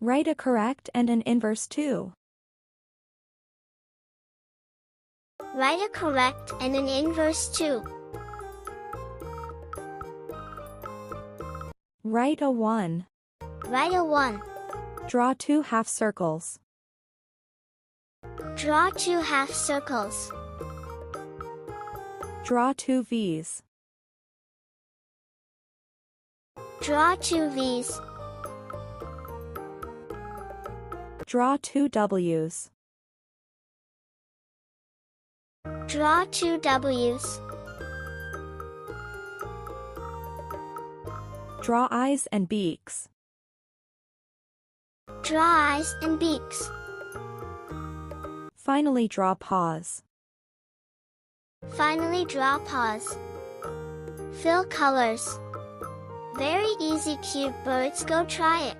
Write a correct and an inverse too. Write a correct and an inverse too. Write a 1. Write a 1. Draw 2 half circles. Draw 2 half circles. Draw 2 V's. Draw 2 V's. Draw 2 W's. Draw 2 W's. Draw eyes and beaks. Draw eyes and beaks. Finally draw paws. Finally draw paws. Fill colors. Very easy, cute birds, go try it.